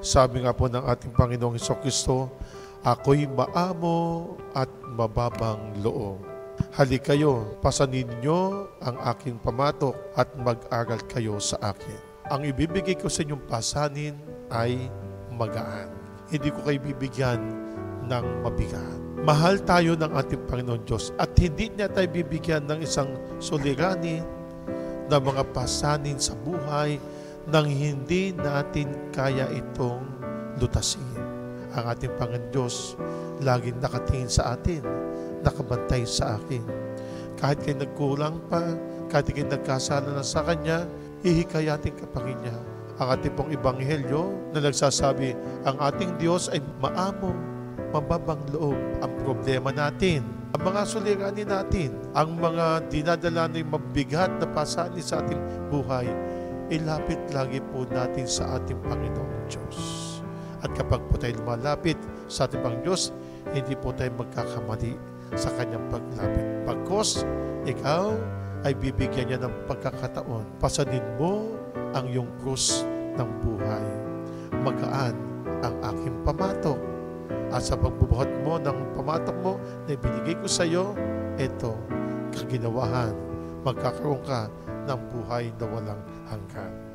Sabi nga po ng ating Panginoong Hesukristo, ako'y maamo at mababang loob. Halikayo, pasanin niyo ang aking pamatok at mag-aral kayo sa akin. Ang ibibigay ko sa inyong pasanin ay magaan. Hindi ko kayo bibigyan ng mabigat. Mahal tayo ng ating Panginoon Diyos at hindi niya tayo bibigyan ng isang suliranin na mga pasanin sa buhay nang hindi natin kaya itong lutasin. Ang ating Panginoon Diyos laging nakatingin sa atin, nakabantay sa akin. Kahit kayo nagkulang pa, kahit kayo nagkasala na sa Kanya, hihikayatin ka pa rin niya. Ang ating pong ebanghelyo na nagsasabi, ang ating Diyos ay maamo, mababang loob. Ang problema natin, ang mga suliranin natin, ang mga dinadala ng mabigat na pasanin sa ating buhay, ilapit lagi po natin sa ating Panginoong Diyos. At kapag po tayo lumalapit sa ating Panginoong Diyos, hindi po tayo magkakamali sa Kanyang paglapit. Pagkos, ikaw ay bibigyan niya ng pagkakataon. Pasanin mo ang iyong krus ng buhay. Magaan ang aking pamatok. At sa pagbubuhat mo ng pamatok mo na ibinigay ko sa iyo, ito, kaginawahan. Magkakaroon ka ng buhay na walang hanggan.